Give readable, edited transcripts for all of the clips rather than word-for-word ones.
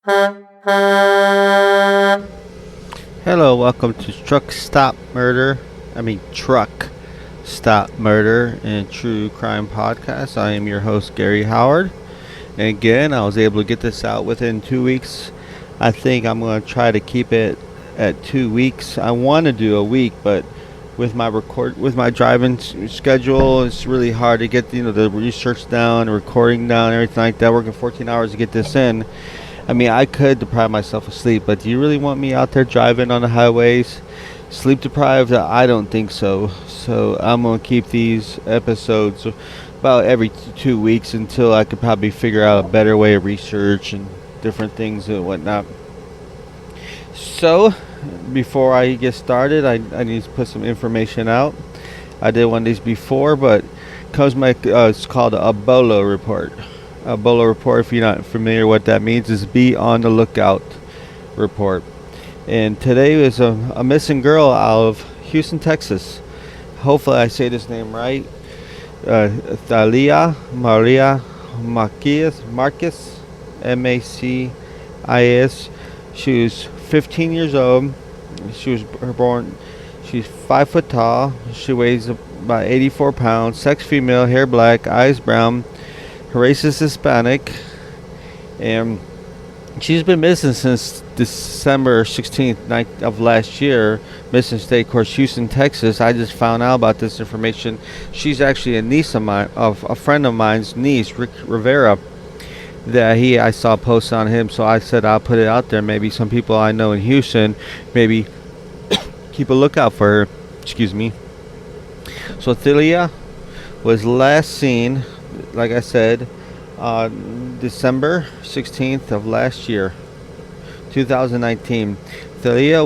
Hello, welcome to Truck Stop Murder and True Crime Podcast. I am your host, Gary Howard. And again, I was able to get this out within 2 weeks. I think I'm going to try to keep it at 2 weeks. I want to do a week, but with my driving schedule, it's really hard to get the research down, the recording down, everything like that. Working 14 hours to get this in. I mean, I could deprive myself of sleep, but do you really want me out there driving on the highways, sleep deprived? I don't think so. So I'm going to keep these episodes about every 2 weeks until I could probably figure out a better way of research and different things and whatnot. So before I get started, I need to put some information out. I did one of these before, but it's called a BOLO report. A BOLO report, if you're not familiar what that means, is be on the lookout report. And today is a missing girl out of Houston, Texas. Hopefully I say this name right. Thalia Maria Marcus, Macis. She was 15 years old. She's 5 foot tall. She weighs about 84 pounds. Sex female, hair black, eyes brown. Her race is Hispanic, and she's been missing since December 16th of last year. Missing state course, Houston, Texas. I just found out about this information. She's actually a niece of mine, of a friend of mine's niece, Rick Rivera. I saw posts on him, so I said I'll put it out there. Maybe some people I know in Houston, maybe keep a lookout for her. Excuse me. So Thalia was last seen, like I said, December 16th of last year, 2019. Thalia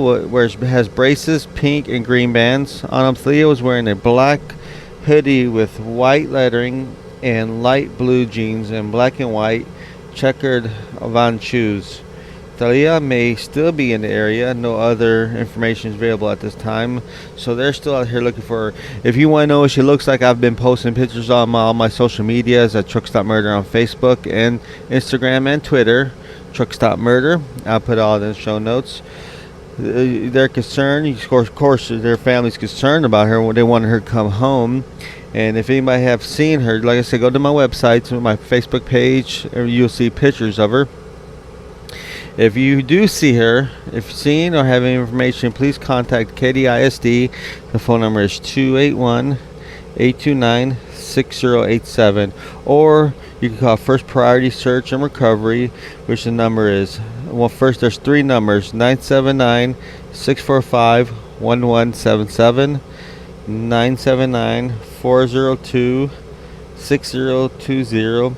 has braces, pink and green bands on them. Thalia was wearing a black hoodie with white lettering and light blue jeans and black and white checkered Verne shoes. Thalia may still be in the area. No other information is available at this time, so they're still out here looking for her. If you want to know what she looks like, I've been posting pictures on all my social medias at Truck Stop Murder on Facebook and Instagram and Twitter. Truck Stop Murder. I'll put all the show notes. They're concerned, of course, their family's concerned about her. They wanted her to come home. And if anybody have seen her, like I said, go to my website, to my Facebook page, and you'll see pictures of her. If you do see her, if seen or have any information, please contact KDISD. The phone number is 281-829-6087. Or you can call First Priority Search and Recovery, which the number is, well, first there's 3 numbers, 979-645-1177, 979-402-6020,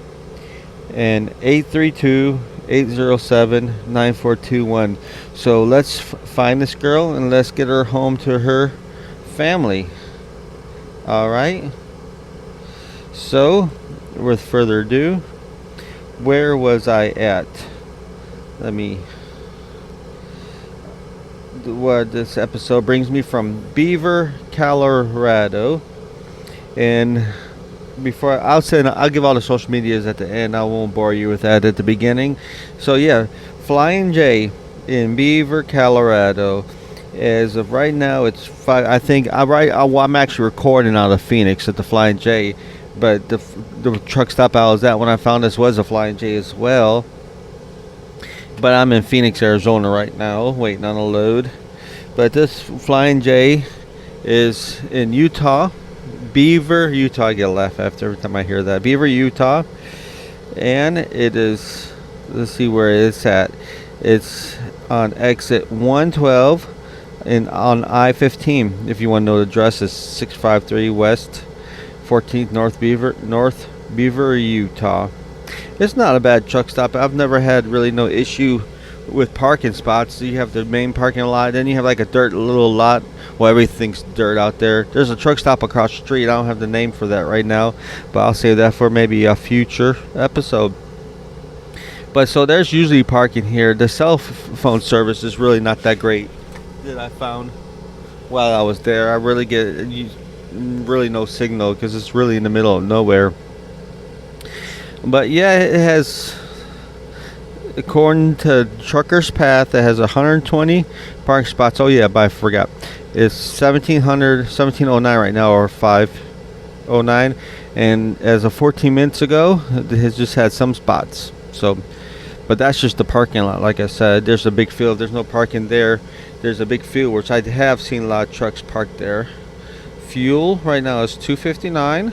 and 832-807-9421. So let's find this girl and let's get her home to her family. Alright? So, with further ado, where was I at? What this episode brings me from Beaver, Colorado. And before I'll give all the social medias at the end. I won't bore you with that at the beginning. So yeah, Flying J in Beaver, Colorado. As of right now, it's 5. I think I'm actually recording out of Phoenix at the Flying J, but the truck stop I was at when I found this was a Flying J as well. But I'm in Phoenix, Arizona right now, waiting on a load. But this Flying J is in Utah. Beaver, Utah. I get a laugh every time I hear that. Beaver, Utah. And it is, let's see where it's at. It's on exit 112 on I-15. If you want to know the address, is 653 West 14th North Beaver, Utah. It's not a bad truck stop. I've never had really no issue with parking spots. So you have the main parking lot, then you have like a dirt little lot. Well, everything's dirt out there. There's a truck stop across the street. I don't have the name for that right now, but I'll save that for maybe a future episode. But so there's usually parking here. The cell phone service is really not that great that I found while I was there. I really get really no signal because it's really in the middle of nowhere. But yeah, it has according to Trucker's Path, it has 120 parking spots. Oh yeah, but I forgot. It's 1709 right now, or 509, and as of 14 minutes ago, it has just had some spots. So, but that's just the parking lot. Like I said, there's a big field. There's no parking there. There's a big field, which I have seen a lot of trucks parked there. Fuel right now is $2.59.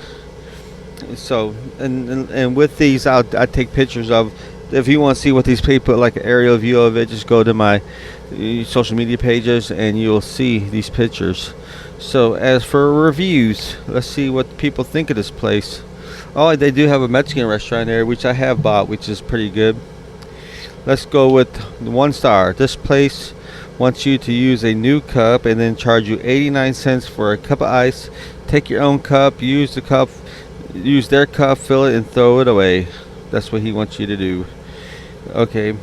So, and with these, I take pictures of. If you want to see what these people, like an aerial view of it, just go to my social media pages and you'll see these pictures. So as for reviews, let's see what people think of this place. Oh, they do have a Mexican restaurant there, which I have bought, which is pretty good. Let's go with 1 star. This place wants you to use a new cup and then charge you 89 cents for a cup of ice. Take your own cup, use their cup, fill it, and throw it away. That's what he wants you to do. Okay,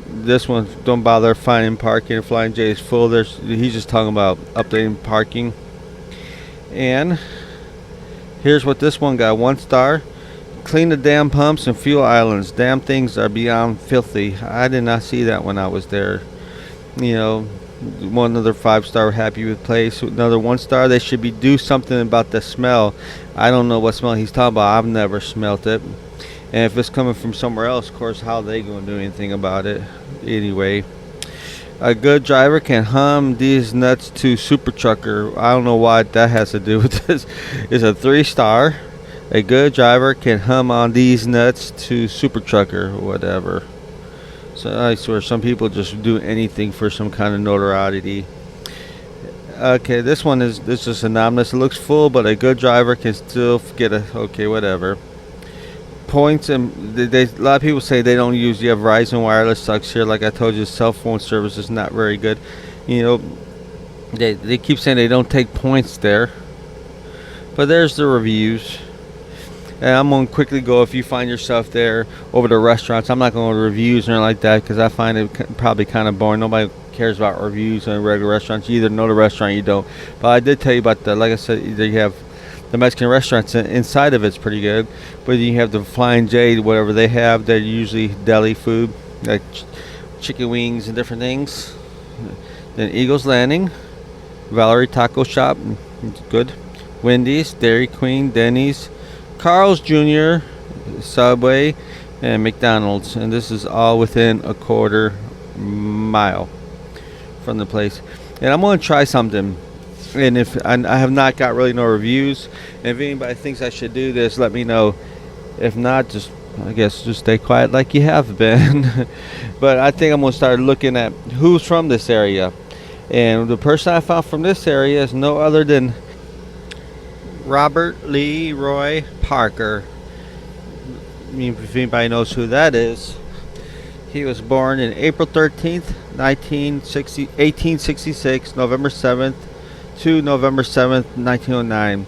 this one, don't bother finding parking. Flying J is full. He's just talking about updating parking. And here's what this one got: 1 star. Clean the damn pumps and fuel islands. Damn things are beyond filthy. I did not see that when I was there. You know, one other 5-star, happy with place. Another 1 star. They should do something about the smell. I don't know what smell he's talking about. I've never smelt it. And if it's coming from somewhere else, of course, how are they going to do anything about it? Anyway, a good driver can hum these nuts to super trucker. I don't know what that has to do with this. It's a 3-star. A good driver can hum on these nuts to super trucker or whatever. So I swear, some people just do anything for some kind of notoriety. Okay, this one is just anonymous. It looks full, but a good driver can still get okay, whatever. Points, and a lot of people say they don't use. You have Verizon Wireless sucks here. Like I told you, cell phone service is not very good. You know, they keep saying they don't take points there. But there's the reviews. And I'm going to quickly go, if you find yourself there, over to restaurants. I'm not going to reviews or anything like that because I find it probably kind of boring. Nobody cares about reviews on regular restaurants. You either know the restaurant or you don't. But I did tell you about like I said, either you have the Mexican restaurants inside of it's pretty good, but you have the Flying J, whatever they have. They're usually deli food, like chicken wings and different things. Then Eagles Landing, Valerie Taco Shop, good. Wendy's, Dairy Queen, Denny's, Carl's Jr., Subway, and McDonald's. And this is all within a quarter mile from the place. And I'm going to try something. And if I have not got really no reviews, and if anybody thinks I should do this, let me know. If not, just stay quiet like you have been. But I think I'm gonna start looking at who's from this area, and the person I found from this area is no other than Robert LeRoy Parker. I mean, if anybody knows who that is, he was born in April 13th, 1866, November 7th. To November 7th, 1909.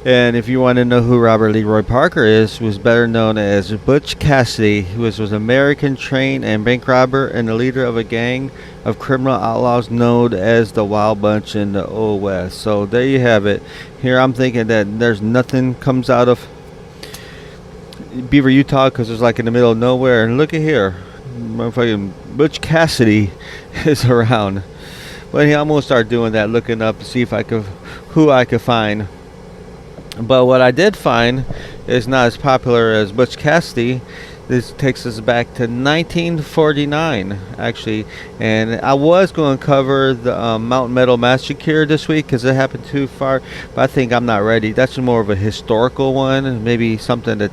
And if you want to know who Robert LeRoy Parker is, was better known as Butch Cassidy, who was an American train and bank robber and the leader of a gang of criminal outlaws known as the Wild Bunch in the Old West. So there you have it. Here I'm thinking that there's nothing comes out of Beaver, Utah, because it's like in the middle of nowhere. And look at here, motherfucking Butch Cassidy is around. But I'm gonna start doing that, looking up to see if who I could find. But what I did find is not as popular as Butch Cassidy. This takes us back to 1949, actually. And I was going to cover the Mountain Meadow Massacre this week because it happened too far. But I think I'm not ready. That's more of a historical one, maybe something that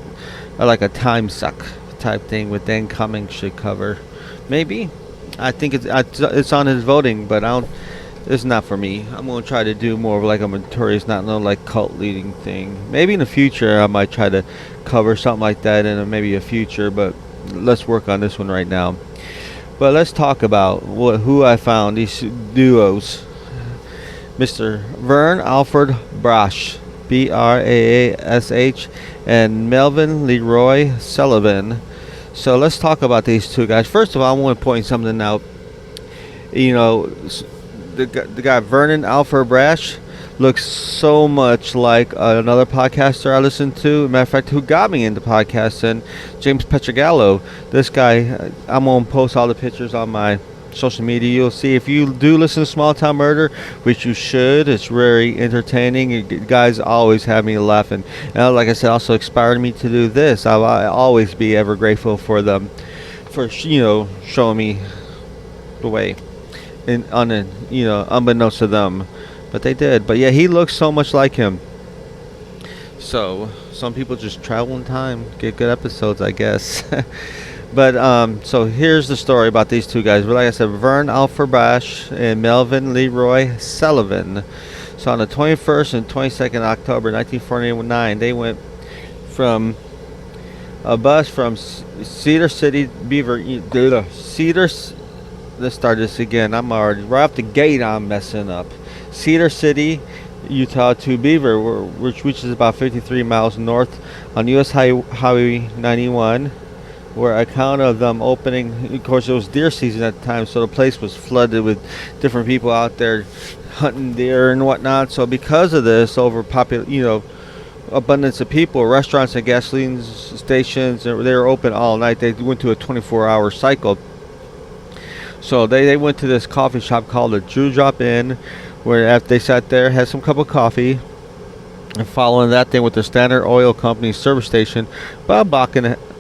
like a time suck type thing with Dan Cummings should cover, maybe. I think it's on his voting, but it's not for me. I'm going to try to do more of like a notorious, not no like cult leading thing. Maybe in the future I might try to cover something like that in maybe a future, but let's work on this one right now. But let's talk about who I found, these duos. Mr. Verne Alfred Braasch, Braash, and Melvin LeRoy Sullivan. So let's talk about these two guys. First of all, I want to point something out. You know, the guy Vernon Alfred Braasch looks so much like another podcaster I listen to. Matter of fact, who got me into podcasting, James Petrogallo. This guy, I'm going to post all the pictures on my social media. You'll see, if you do listen to Small Town Murder, which you should, it's very entertaining. You guys always have me laughing. And like I said, also inspired me to do this. I'll always be ever grateful for them, for showing me the way, and unbeknownst to them, but they did. But yeah, he looks so much like him. So some people just travel in time, get good episodes, I guess. But so here's the story about these two guys. But like I said, Verne Alfred Braasch and Melvin LeRoy Sullivan. So on the 21st and 22nd October 1949, they went from a bus from Cedar City, Let's start this again. I'm already right off the gate. I'm messing up. Cedar City, Utah to Beaver, which is about 53 miles north on U.S. Highway 91, where account of them opening. Of course, it was deer season at the time, so the place was flooded with different people out there hunting deer and whatnot. So because of this abundance of people, restaurants and gasoline stations, they were open all night. They went to a 24-hour cycle. So they went to this coffee shop called the Dewdrop Inn, where after they sat there, had some cup of coffee, and following that, they went to Standard Oil Company service station, about a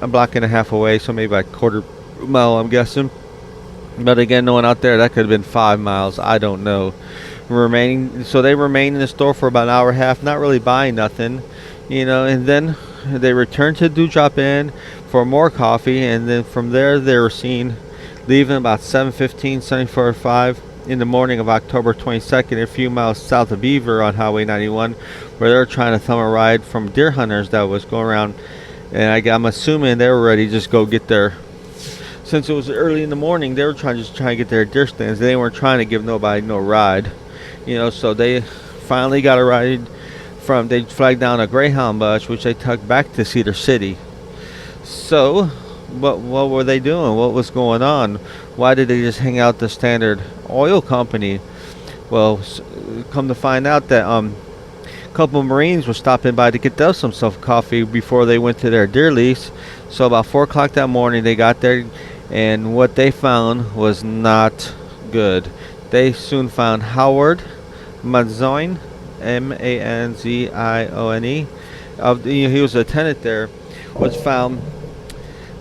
block and a half away, so maybe about a quarter mile, I'm guessing. But again, no one out there, that could have been 5 miles, I don't know. So they remained in the store for about an hour and a half, not really buying nothing, and then they returned to Dewdrop Inn for more coffee, and then from there they were seen leaving about 7:45 in the morning of October 22nd, a few miles south of Beaver on Highway 91, where they were trying to thumb a ride from deer hunters that was going around. And I'm assuming they were ready to just go get their, since it was early in the morning, they were trying to get their deer stands. They weren't trying to give nobody no ride, so they finally got a ride they flagged down a Greyhound bus, which they took back to Cedar City. So what were they doing? What was going on? Why did they just hang out the Standard Oil Company? Well, come to find out that a couple of Marines were stopping by to get themselves some coffee before they went to their deer lease. So about 4 o'clock that morning, they got there, and what they found was not good. They soon found Howard Manzone, Manzione. He was a lieutenant there. Was found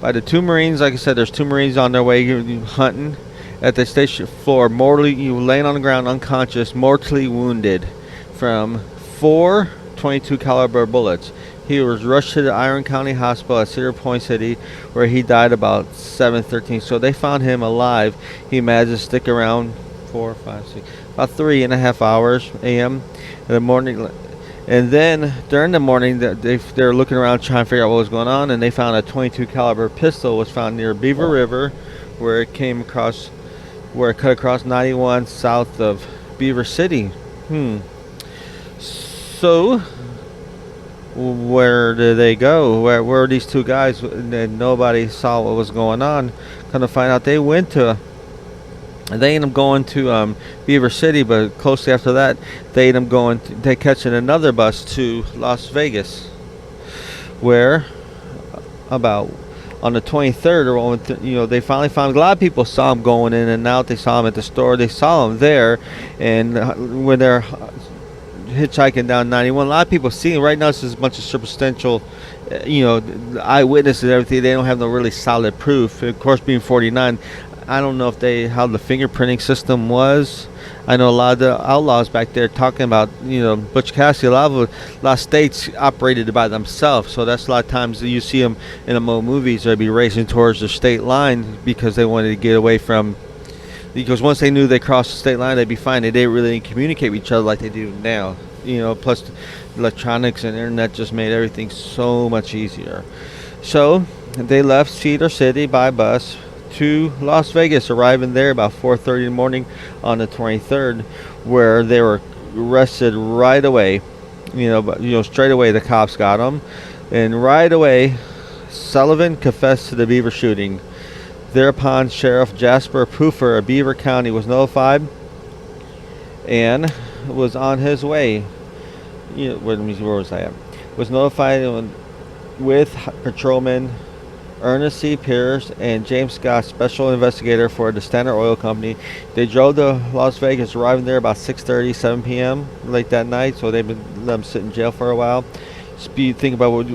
by the 2 Marines. Like I said, there's 2 Marines on their way hunting at the station floor, laying on the ground unconscious, mortally wounded from 4 .22 caliber bullets. He was rushed to the Iron County Hospital at Cedar Point City, where he died about 7:13. So they found him alive. He managed to stick around 4, 5, 6, about 3.5 hours a.m. in the morning. And then during the morning, they're looking around trying to figure out what was going on, and they found a .22 caliber pistol was found near Beaver River, where it cut across 91 south of Beaver City. So where did they go? Where were these 2 guys? And nobody saw what was going on. Come to find out, they ended up going to Beaver City, but closely after that, they ended up catching another bus to Las Vegas, where about on the 23rd, they finally found. A lot of people saw him going in and out. They saw him at the store. They saw him there, and when they're hitchhiking down 91, a lot of people see him. Right now, it's just a bunch of circumstantial, eyewitnesses and everything. They don't have no really solid proof. Of course, being 49. I don't know how the fingerprinting system was. I know a lot of the outlaws back there talking about, Butch Cassidy. A lot of states operated by themselves. So that's a lot of times you see them in the movies. They'd be racing towards the state line because they wanted to get away from. Because once they knew they crossed the state line, they'd be fine. They didn't really communicate with each other like they do now. Plus electronics and internet just made everything so much easier. So they left Cedar City by bus to Las Vegas, arriving there about 4:30 in the morning on the 23rd, where they were arrested right away. Straight away the cops got them, and right away Sullivan confessed to the Beaver shooting. Thereupon, Sheriff Jasper Puffer of Beaver County was notified, and was on his way. Where was I at? Was notified with patrolman Ernest C. Pierce and James Scott, special investigator for the Standard Oil Company. They drove to Las Vegas, arriving there about 6:30, 7 p.m. late that night. So they've been let them sit in jail for a while. Think about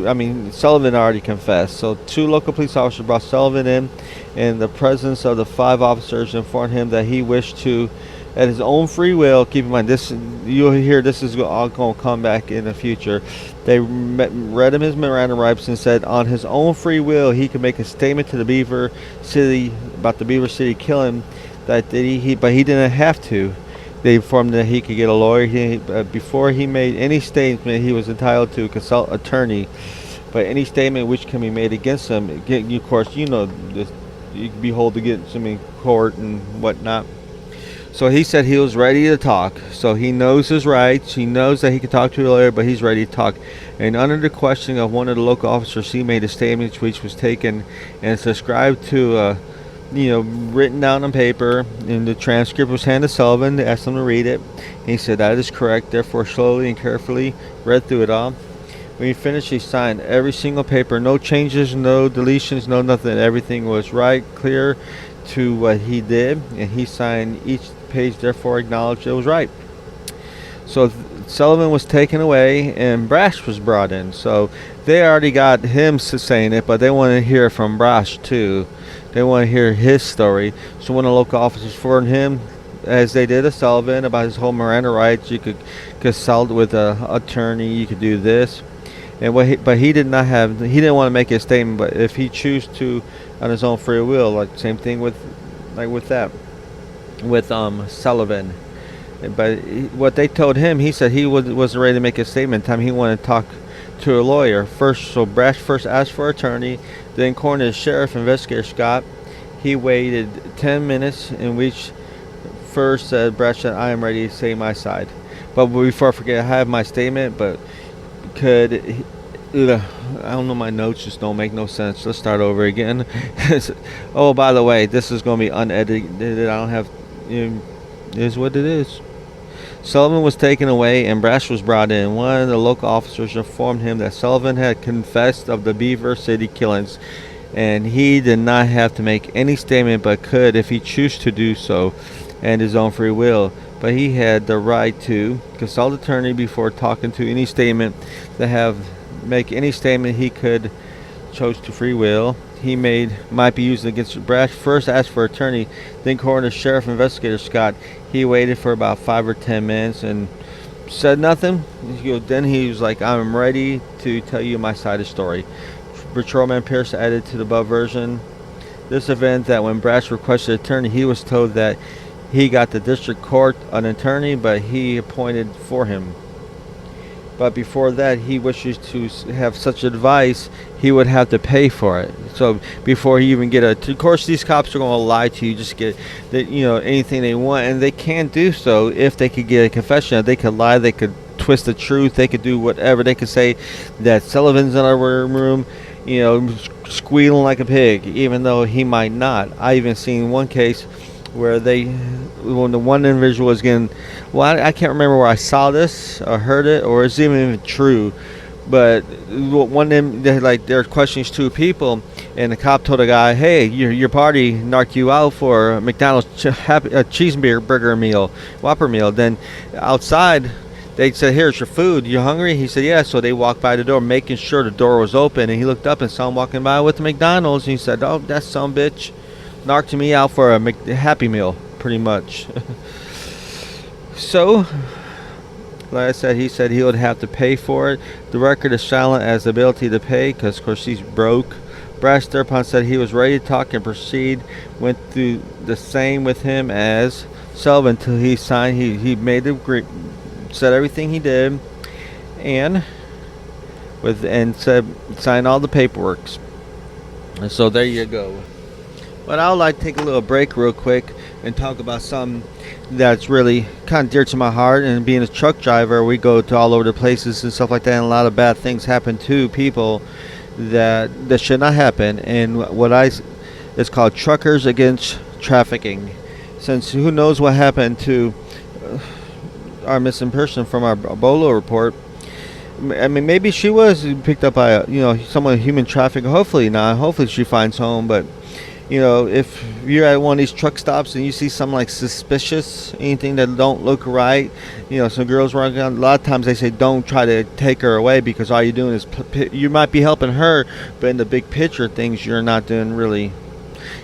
Sullivan already confessed. So 2 local police officers brought Sullivan in the presence of the 5 officers, informed him that he wished to, at his own free will. Keep in mind, this you'll hear this is all going to come back in the future. They read him his Miranda rights and said, on his own free will, he could make a statement to the Beaver City about the Beaver City killing. But he didn't have to. They informed him that he could get a lawyer. Before he made any statement, he was entitled to consult an attorney. But any statement which can be made against him, of course, this, you can be held against him in court and whatnot. So he said he was ready to talk. So he knows his rights. He knows that he can talk to a lawyer, but he's ready to talk. And under the questioning of one of the local officers, he made a statement which was taken and subscribed to, written down on paper. And the transcript was handed to Sullivan. They asked him to read it. And he said, that is correct. Therefore, slowly and carefully read through it all. When he finished, he signed every single paper. No changes, no deletions, no nothing. Everything was right, clear to what he did. And he signed each page, therefore acknowledged it was right. So Sullivan was taken away and Braasch was brought in. So they already got him saying it, but they want to hear from Braasch too. They want to hear his story. So when the local officers informed him, as they did to Sullivan, about his whole Miranda rights, you could consult with an attorney, you could do this. But he didn't want to make a statement. But if he choose to, on his own free will, like same thing with Sullivan. But what they told him, he said he wasn't ready to make a statement. Time he wanted to talk to a lawyer first. So Braasch first asked for an attorney, then cornered sheriff investigator Scott. He waited 10 minutes, in which first Braasch said, "I am ready to say my side." But before I forget, I have my statement, but I don't know, my notes just don't make no sense. Let's start over again. Oh, by the way, this is going to be unedited. I don't have, it is what it is. Sullivan was taken away and Braasch was brought in. One of the local officers informed him that Sullivan had confessed of the Beaver City killings, and he did not have to make any statement, but could, if he chose to do so, and his own free will. But he had the right to consult an attorney before talking to any statement, make any statement he could chose to free will. He might be used against Braasch. First asked for attorney, then coroner sheriff investigator Scott. He waited for about 5 or 10 minutes and said nothing. Then he was like, "I'm ready to tell you my side of the story." Patrolman Pierce added to the above version this event that when Braasch requested an attorney, he was told that he got the district court an attorney, but he appointed for him. But before that, he wishes to have such advice, he would have to pay for it. So before he even of course, these cops are going to lie to you, just get anything they want, and they can do so if they could get a confession. They could lie, they could twist the truth, they could do whatever. They could say that Sullivan's in our room, squealing like a pig, even though he might not. I even seen one case where when the one individual was getting, I can't remember where I saw this or heard it, or it's even true, but one of them, they're questioning 2 people, and the cop told a guy, "Hey, your party knocked you out for a McDonald's cheeseburger meal, Whopper meal." Then outside, they said, "Here's your food. You hungry?" He said, "Yeah." So they walked by the door, making sure the door was open, and he looked up and saw him walking by with the McDonald's, and he said, "Oh, that son of a bitch knocked me out for a Happy Meal," pretty much. So, like I said, he said he would have to pay for it. The record is silent as the ability to pay, because of course he's broke. Braasch thereupon said he was ready to talk and proceed. Went through the same with him as Sullivan until he signed. He made the said everything he did, and signed all the paperwork. And so there you go. But I would like to take a little break real quick and talk about something that's really kind of dear to my heart. And being a truck driver, we go to all over the places and stuff like that, and a lot of bad things happen to people that should not happen. And it's called Truckers Against Trafficking. Since who knows what happened to our missing person from our Bolo report. I mean, maybe she was picked up by someone human trafficking. Hopefully not. Hopefully she finds home. But if you're at one of these truck stops and you see something like suspicious, anything that don't look right, some girls running around. A lot of times they say don't try to take her away, because all you're doing is you might be helping her, but in the big picture things, you're not doing really.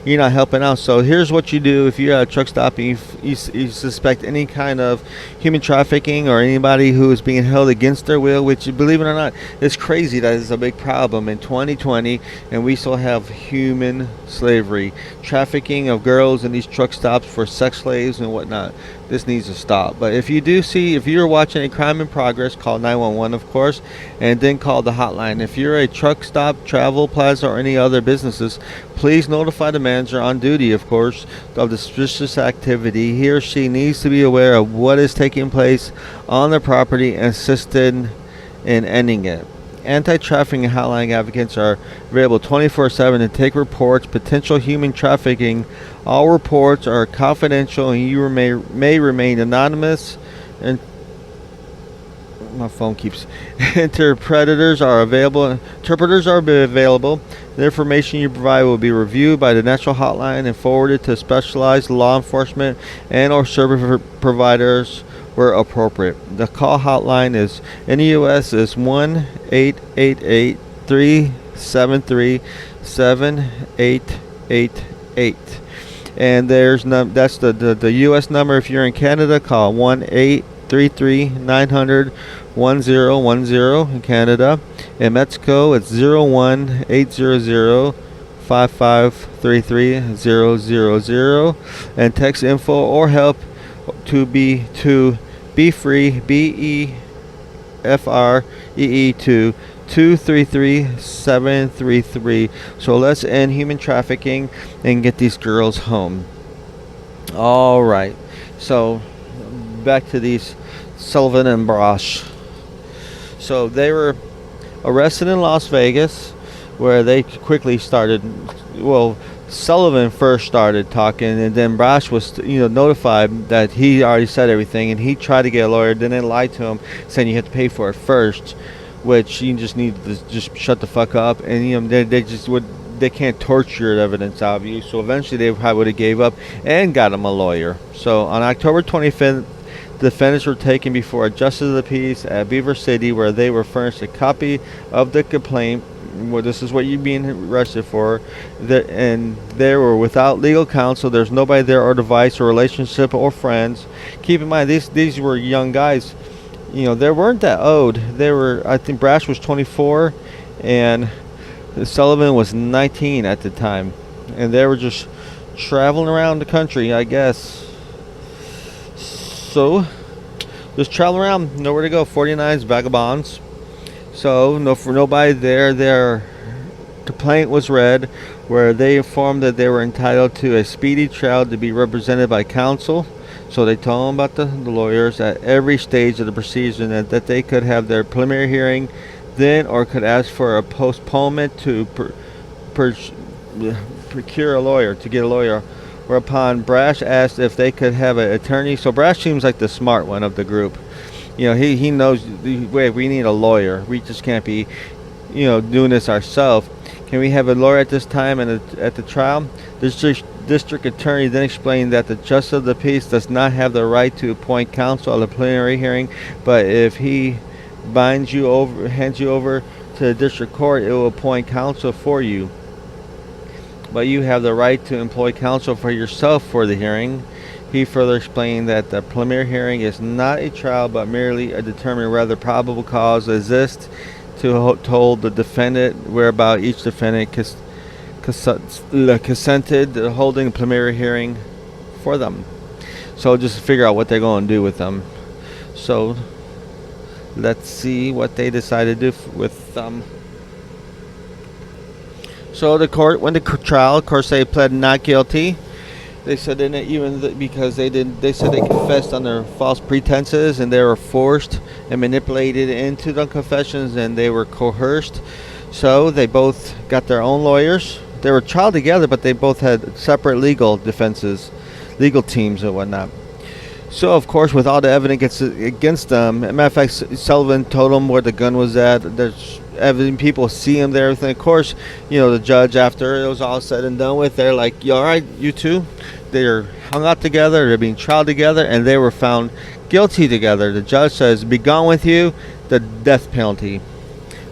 You're not helping out. So here's what you do if you're at a truck stop and you suspect any kind of human trafficking or anybody who is being held against their will, which, believe it or not, it's crazy that is a big problem in 2020, and we still have human slavery, trafficking of girls in these truck stops for sex slaves and whatnot. This needs to stop. But if you're watching a crime in progress, call 911, of course, and then call the hotline. If you're a truck stop, travel plaza, or any other businesses, please notify the manager on duty, of course, of the suspicious activity. He or she needs to be aware of what is taking place on the property and assist in ending it. Anti-trafficking hotline advocates are available 24/7 to take reports, potential human trafficking. All reports are confidential and you may remain anonymous. And my phone keeps. Interpreters are available. The information you provide will be reviewed by the National Hotline and forwarded to specialized law enforcement and or service providers where appropriate. The call hotline is in the U.S. is 1-888-373-7888, and that's the U.S. number. If you're in Canada, call 1-833-900-1010 in Canada. In Mexico, it's 01-800-5533-000, and text info or help to be free BEFREE to 233-733. So let's end human trafficking and get these girls home. All right. So back to these Sullivan and Braasch. So they were arrested in Las Vegas, where they quickly started. Well, Sullivan first started talking, and then Braasch was notified that he already said everything, and he tried to get a lawyer. Then they lied to him, saying you have to pay for it first, which you just need to just shut the fuck up. And they can't torture evidence out of you. So eventually they would have gave up and got him a lawyer. So on October 25th, the defendants were taken before a justice of the peace at Beaver City, where they were furnished a copy of the complaint. Well, this is what you're being arrested for, and they were without legal counsel. There's nobody there or device or relationship or friends. Keep in mind, these were young guys. They weren't that old. I think Braasch was 24, and Sullivan was 19 at the time, and they were just traveling around the country, I guess. So, just traveling around, nowhere to go. 49's vagabonds. So, for nobody there, their complaint was read, where they informed that they were entitled to a speedy trial to be represented by counsel. So they told them about the lawyers at every stage of the procedure, and that they could have their preliminary hearing then, or could ask for a postponement to procure a lawyer, to get a lawyer. Whereupon Braasch asked if they could have an attorney. So Braasch seems like the smart one of the group. He knows, wait, we need a lawyer. We just can't be, doing this ourselves. Can we have a lawyer at this time and at the trial? The district attorney then explained that the justice of the peace does not have the right to appoint counsel at a preliminary hearing, but if he hands you over to the district court, it will appoint counsel for you. But you have the right to employ counsel for yourself for the hearing. He further explained that the preliminary hearing is not a trial, but merely a determining whether probable cause exists to hold the defendant, whereabout each defendant consented to holding a preliminary hearing for them. So just figure out what they're going to do with them. So let's see what they decided to do with them. So the court went to trial. Of course, they pled not guilty. They said because they said they confessed under false pretenses, and they were forced and manipulated into the confessions, and they were coerced. So they both got their own lawyers. They were trial together, but they both had separate legal defenses, legal teams and whatnot. So of course, with all the evidence against them, matter of fact, Sullivan told them where the gun was at. There's evidence, people see him there. Everything. Of course, the judge, after it was all said and done with, they're like, "You all right, you two?" They're hung out together. They're being tried together, and they were found guilty together. The judge says, "Be gone with you," the death penalty.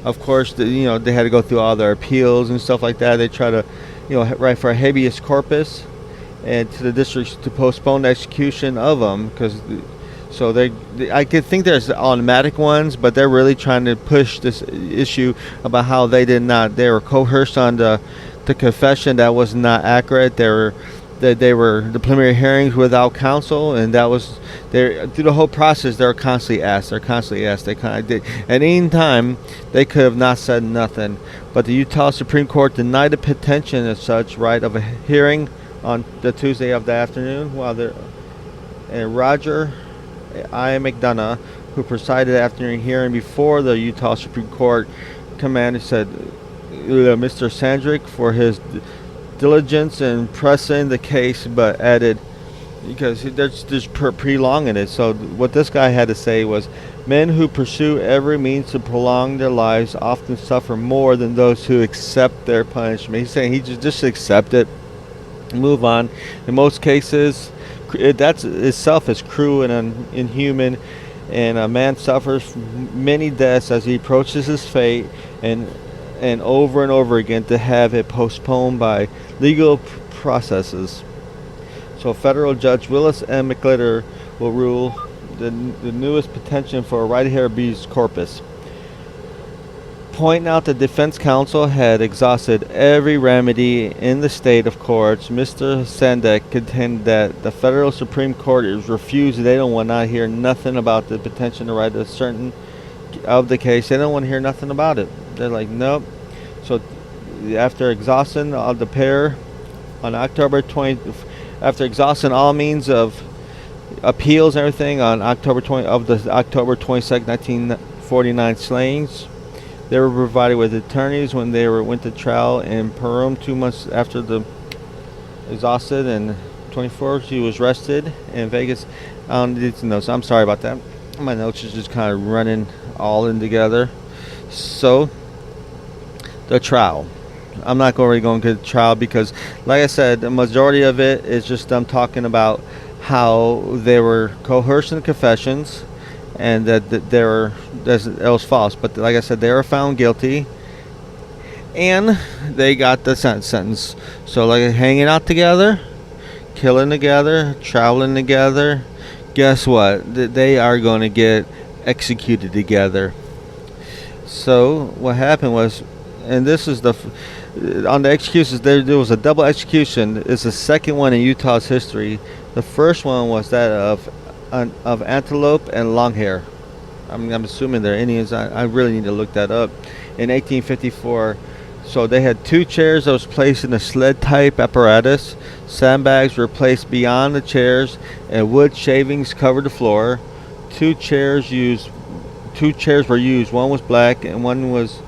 Of course, they had to go through all their appeals and stuff like that. They try to, write for a habeas corpus and to the districts to postpone the execution of them, because I could think there's automatic ones, but they're really trying to push this issue about how they were coerced on the confession that was not accurate. They were the preliminary hearings without counsel, and that was through the whole process. They're constantly asked. They kind of did. At any time, they could have not said nothing, but the Utah Supreme Court denied the petition as such right of a hearing on the Tuesday of the afternoon, and Roger I. McDonough, who presided the afternoon hearing before the Utah Supreme Court, commanded, said Mr. Sandrick for his diligence in pressing the case, but added, because there's prolonging it. So what this guy had to say was, men who pursue every means to prolong their lives often suffer more than those who accept their punishment. He's saying he just accept it, move on. In most cases, that itself is cruel and inhuman, and a man suffers many deaths as he approaches his fate, and over again to have it postponed by legal processes. So federal judge Willis M. McClitter will rule the newest petition for a right of habeas corpus, pointing out the defense counsel had exhausted every remedy in the state of courts. Mr. Sandek contended that the federal Supreme Court is refused. They don't want to hear nothing about the petition to right a certain of the case. They don't want to hear nothing about it. They're like, nope. So after exhausting the pair on October 20th, after exhausting all means of appeals and everything on October 22nd, 1949 slayings, they were provided with attorneys when they went to trial in Peru 2 months after the exhausted, and 24th she was arrested in Vegas. I don't need to know, so I'm sorry about that. My notes is just kind of running all in together. So the trial. I'm not really going to the trial because, like I said, the majority of it is just them talking about how they were coerced in confessions, and that it was false. But like I said, they were found guilty, and they got the sentence. So like hanging out together, killing together, traveling together. Guess what? They are going to get executed together. So what happened was, and this is on the executions, there was a double execution. It's the second one in Utah's history. The first one was that of antelope and longhair. I'm assuming they're Indians. I really need to look that up. In 1854, so they had 2 chairs that was placed in a sled-type apparatus. Sandbags were placed beyond the chairs, and wood shavings covered the floor. 2 chairs were used. One was black, and one was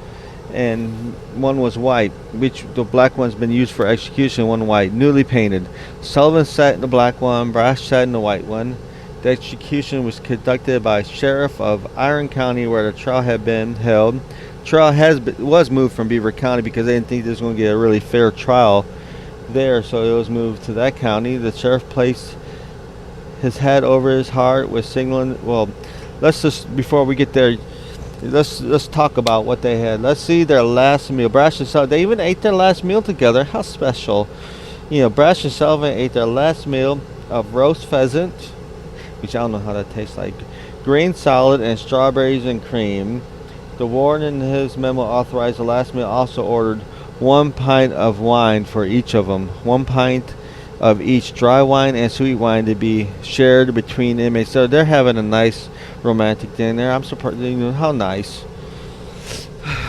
white, which the black one's been used for execution, one white, newly painted. Sullivan sat in the black one, Braasch sat in the white one. The execution was conducted by sheriff of Iron County, where the trial had been held. Trial was moved from Beaver County because they didn't think there was going to get a really fair trial there, so it was moved to that county. The sheriff placed his head over his heart with signaling. Well, let's just, before we get there, let's talk about what they had. Let's see their last meal. Braasch and Sullivan, they even ate their last meal together. How special. Braasch and Sullivan ate their last meal of roast pheasant, which I don't know how that tastes like, green salad, and strawberries and cream. The warden in his memo authorized the last meal also ordered 1 pint of wine for each of them. 1 pint of each dry wine and sweet wine to be shared between inmates. So they're having a nice romantic dinner. I'm surprised, how nice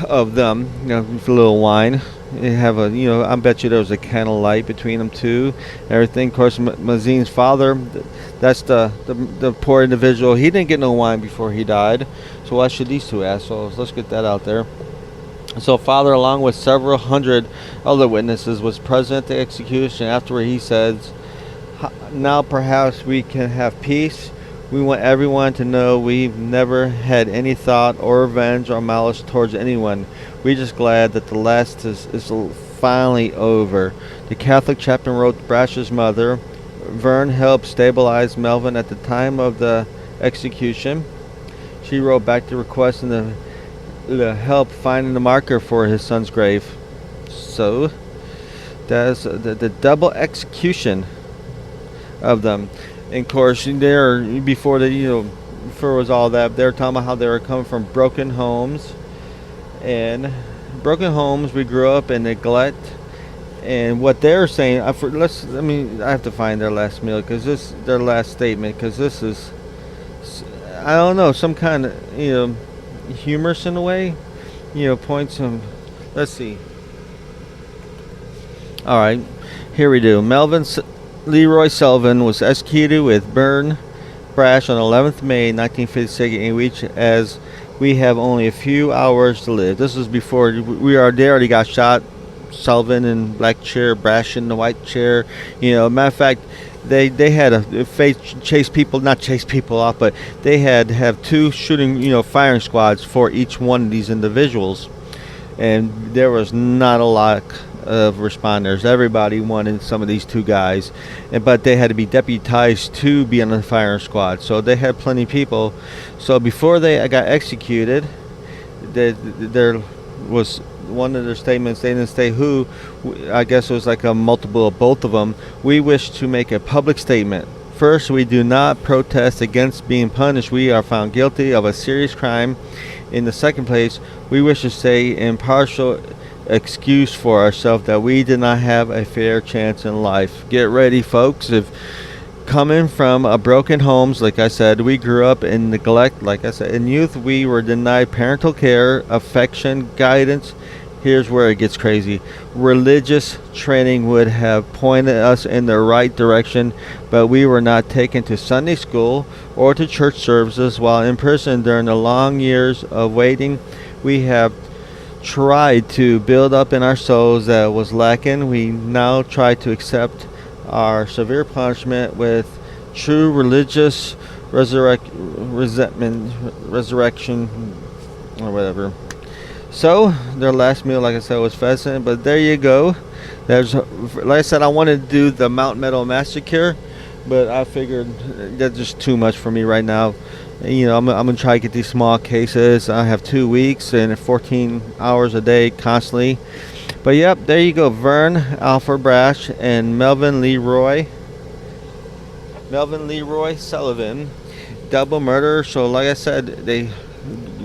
of them, with a little wine. They have I bet you there was a candlelight between them too. Everything. Of course, Mazine's father, that's the poor individual. He didn't get no wine before he died. So why should these 2 assholes? Let's get that out there. So father, along with several hundred other witnesses, was present at the execution. Afterward, he says Now perhaps we can have peace. We want everyone to know we've never had any thought or revenge or malice towards anyone. We're just glad that the last is finally over. The Catholic chaplain wrote Braasch's mother. Verne helped stabilize Melvin at the time of the execution. She wrote back to requesting the help finding the marker for his son's grave. So that's the double execution of them. And of course, before was all that, they were talking about how they were coming from broken homes, and broken homes. We grew up in neglect, and what they're saying. I have to find their last meal their last statement, because this is, I don't know, some kind of humorous in a way, points of. Let's see. All right, here we do. Melvin LeRoy Sullivan was executed with Braasch on 11th May 1956 in which, as we have only a few hours to live. This was before they already got shot. Sullivan in black chair, Braasch in the white chair. Matter of fact, they had to chase people off, but they had to have two firing squads for each one of these individuals, and there was not a lot of responders. Everybody wanted some of these two guys, but they had to be deputized to be on the firing squad, so they had plenty of people. So before they got executed, there was one of their statements. They didn't say who. I guess it was like a multiple of both of them. We wish to make a public statement. First, we do not protest against being punished. We are found guilty of a serious crime. In the second place, we wish to say impartial excuse for ourselves that we did not have a fair chance in life. Get ready, folks. If coming from a broken homes, like I said, we grew up in neglect. Like I said, in youth, we were denied parental care, affection, guidance. Here's where it gets crazy. Religious training would have pointed us in the right direction, but we were not taken to Sunday school or to church services. While in prison during the long years of waiting, we have tried to build up in our souls that was lacking. We now try to accept our severe punishment with true religious resurrection or whatever. So their last meal, like I said, was pheasant. But there you go. Like I said, I wanted to do the Mount Meadow Massacre, but I figured that's just too much for me right now. I'm gonna try to get these small cases. I have 2 weeks and 14 hours a day constantly. But yep, there you go. Verne, Alfred Braasch, and Melvin LeRoy Sullivan, double murder. So like I said, they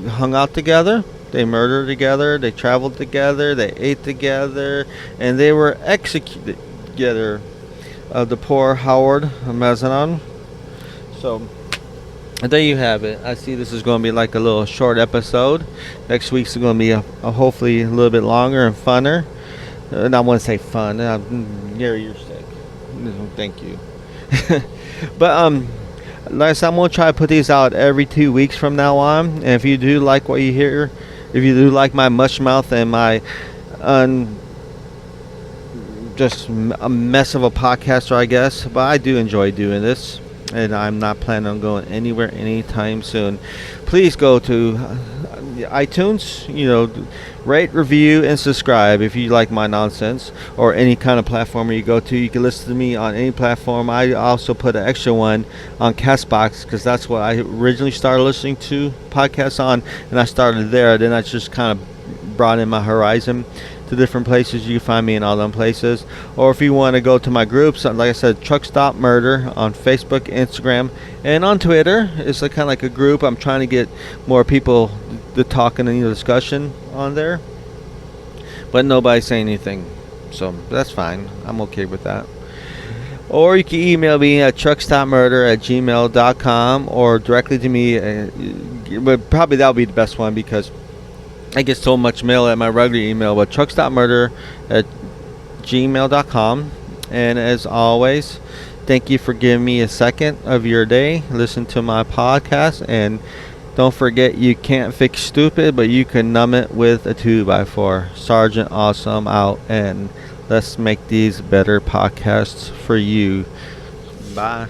hung out together, they murdered together, they traveled together, they ate together, and they were executed together. The poor Howard Mazanon. So there you have it. I see this is going to be like a little short episode. Next week's going to be a hopefully a little bit longer and funner. And I want to say fun. Gary, you're sick. No, thank you. But like I said, I'm going to try to put these out every 2 weeks from now on. And if you do like what you hear, if you do like my mush mouth and my just a mess of a podcaster, I guess, but I do enjoy doing this, and I'm not planning on going anywhere anytime soon. Please go to iTunes, rate, review, and subscribe if you like my nonsense, or any kind of platform you go to. You can listen to me on any platform. I also put an extra one on Castbox, because that's what I originally started listening to podcasts on, and I started there. Then I just kind of broadened my horizon to different places. You can find me in all them places. Or if you want to go to my groups, like I said, Truck Stop Murder on Facebook, Instagram, and on Twitter. It's kind of like a group. I'm trying to get more people to talk and discussion on there, but nobody's saying anything, so that's fine. I'm okay with that. Or you can email me at truckstopmurder@gmail.com, or directly to me, but probably that'll be the best one, because I get so much mail at my regular email. But truckstopmurder@gmail.com. And as always, thank you for giving me a second of your day. Listen to my podcast, and don't forget, you can't fix stupid, but you can numb it with a 2x4. Sergeant Awesome out, and let's make these better podcasts for you. Bye.